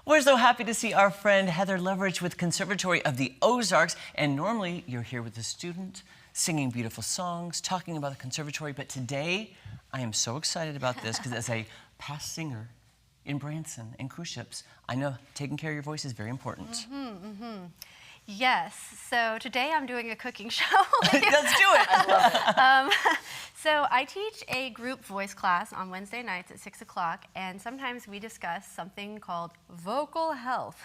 We're so happy to see our friend Heather Leverage with Conservatory of the Ozarks. And normally you're here with a student, singing beautiful songs, talking about the conservatory. But today, I am so excited about this because as a past singer in Branson and cruise ships, I know taking care of your voice is very important. Yes, so today I'm doing a cooking show. Let's do it. I love it. So I teach a group voice class on Wednesday nights at 6 o'clock, and sometimes we discuss something called vocal health.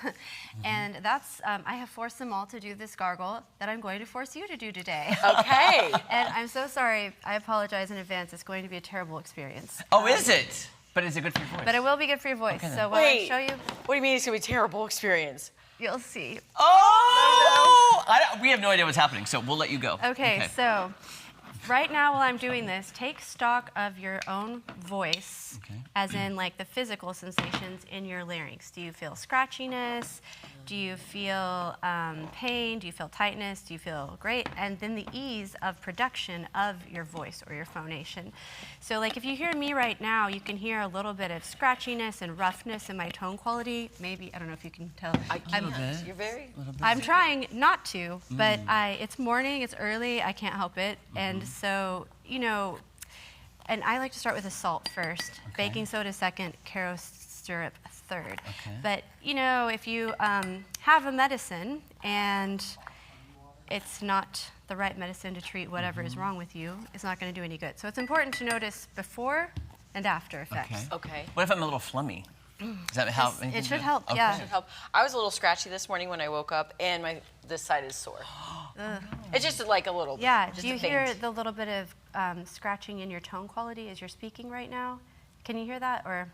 And that's, I have forced them all to do this gargle that I'm going to force you to do today. Okay. And I'm so sorry, I apologize in advance. It's going to be a terrible experience. Oh, is it? But is it good for your voice? But it will be good for your voice. Okay, so when I show you, What do you mean it's gonna be a terrible experience? you'll see. Oh! We have no idea what's happening, so we'll let you go. Okay, so right now while I'm doing this, take stock of your own voice, as in like the physical sensations in your larynx. Do you feel scratchiness? Do you feel pain? Do you feel tightness? Do you feel great? And then the ease of production of your voice or your phonation. So like if you hear me right now, you can hear a little bit of scratchiness and roughness in my tone quality. Maybe, I don't know if you can tell. You're very... I'm trying not to, but it's morning, it's early, I can't help it. And so, you know, and I like to start with the salt first, baking soda second, Caro syrup third. But, you know, if you have a medicine and it's not the right medicine to treat whatever is wrong with you, it's not going to do any good. So it's important to notice before and after effects. Okay. What if I'm a little flummy? Does that help? It should help, yeah. It should help. I was a little scratchy this morning when I woke up, and this side is sore. It's just like a little. Yeah. Just Do you a faint. hear the little bit of scratching in your tone quality as you're speaking right now? Can you hear that, or?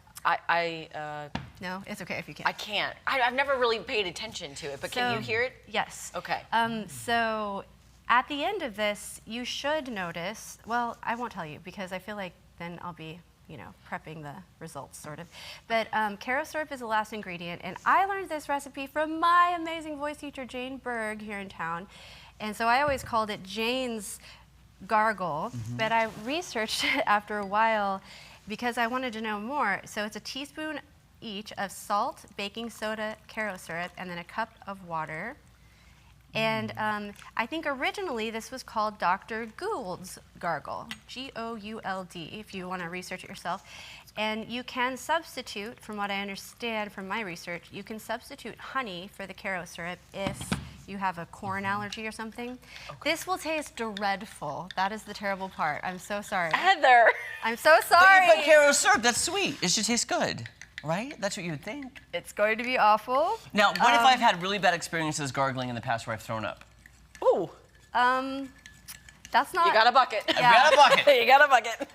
No, it's okay if you can't. I can't. I've never really paid attention to it, but can you hear it? Yes. Okay. So at the end of this, you should notice, well, I won't tell you because I feel like then I'll be, you know, prepping the results, sort of. But Caro syrup is the last ingredient, and I learned this recipe from my amazing voice teacher, Jane Berg, here in town. And so I always called it Jane's gargle, but I researched it after a while because I wanted to know more. So it's a teaspoon each of salt, baking soda, Caro syrup, and then a cup of water. And I think originally this was called Dr. Gould's gargle, G-O-U-L-D, if you want to research it yourself. And you can substitute, from what I understand from my research, you can substitute honey for the Caro syrup if you have a corn allergy or something. This will taste dreadful. That is the terrible part. I'm so sorry. Heather. I'm so sorry. But you put Caro syrup, that's sweet. It should taste good, right? That's what you would think. It's going to be awful. Now, what if I've had really bad experiences gargling in the past where I've thrown up? Ooh. That's not. You got a bucket. I've got a bucket. You got a bucket.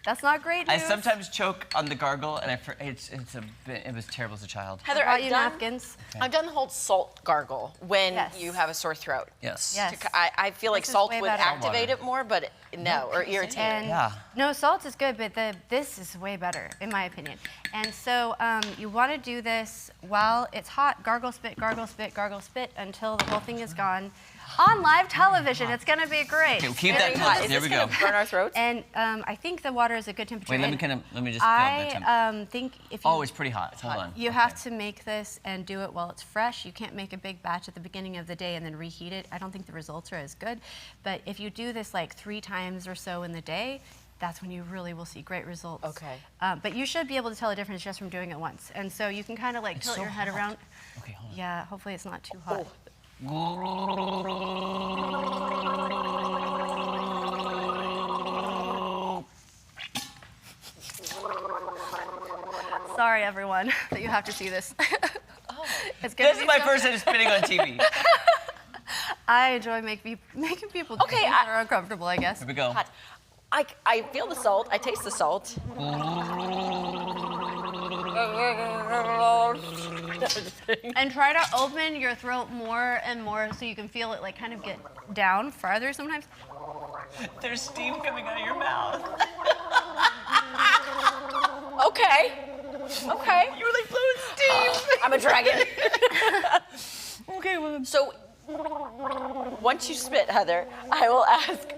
That's not great news. I sometimes choke on the gargle, and it was terrible as a child. Heather, I've done napkins. I've done the whole salt gargle when Yes. you have a sore throat. Yes. Yes. I feel like This is salt way would better. activate it more, but or irritate it. And Yeah. no, salt is good, but this is way better, in my opinion. And so you want to do this while it's hot, gargle, spit, gargle, spit, gargle, spit, until the whole thing is gone. On live television, it's going to be great. Okay, we'll keep that hot. close. Is There this we go. gonna burn our throats? And I think the water is a good temperature. Wait, let And me just. I think if you, Oh, it's pretty hot. Hold on. you have to make this and do it while it's fresh. You can't make a big batch at the beginning of the day and then reheat it. I don't think the results are as good. But if you do this like 3 times or so in the day, that's when you really will see great results. Okay. But you should be able to tell the difference just from doing it once. And so you can kind of like tilt so your head hot. around. Okay, hold on. Yeah, hopefully it's not too hot. Sorry, everyone, that you have to see this. It's gonna This is be my so- first time spitting on TV. I enjoy making people do things that are uncomfortable, I guess. Here we go. Hot. I feel the salt. I taste the salt. And try to open your throat more and more so you can feel it like kind of get down farther sometimes. There's steam coming out of your mouth. Okay. Okay. You're like blowing steam. I'm a dragon. Okay, well. So, once you spit, Heather, I will ask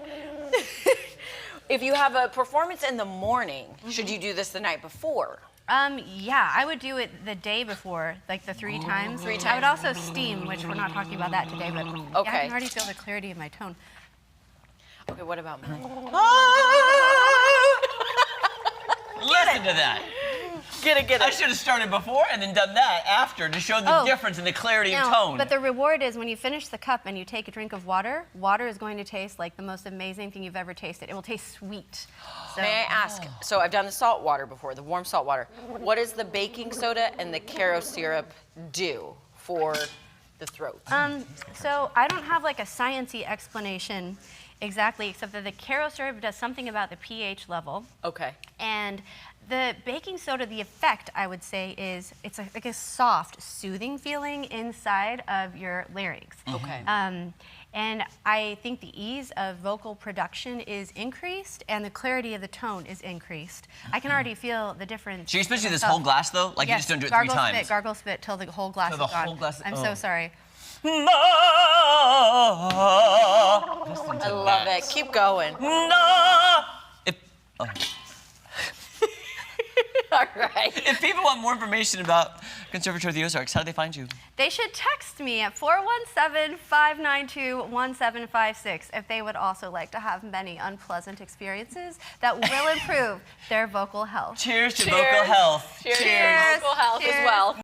if you have a performance in the morning, should you do this the night before? Yeah, I would do it the day before, like the 3 times. 3 I times. would also steam, which we're not talking about that today, but yeah, I Okay. can already feel the clarity of my tone. Okay, what about mine? Listen to that. Get it. I should have started before and then done that after to show the difference in the clarity of Now, tone. but the reward is when you finish the cup and you take a drink of water, water is going to taste like the most amazing thing you've ever tasted. It will taste sweet. So, May I ask? So I've done the salt water before, the warm salt water. What does the baking soda and the Caro syrup do for the throat? So I don't have like a sciencey explanation exactly, except that the Caro syrup does something about the pH level. Okay. And the baking soda, the effect, I would say, is it's like a soft, soothing feeling inside of your larynx. Okay. And I think the ease of vocal production is increased and the clarity of the tone is increased. I can already feel the difference. So you're supposed to do this myself. whole glass, though? Like, you Yes, just don't do it gargle 3 times? Spit, gargle spit till the whole glass Till the is gone. whole glass- I'm oh. so sorry. I love it. Keep going. All right. If people want more information about Conservatory of the Ozarks, how do they find you? They should text me at 417-592-1756 if they would also like to have many unpleasant experiences that will improve their vocal health. Cheers to vocal health. Cheers. Vocal health as well.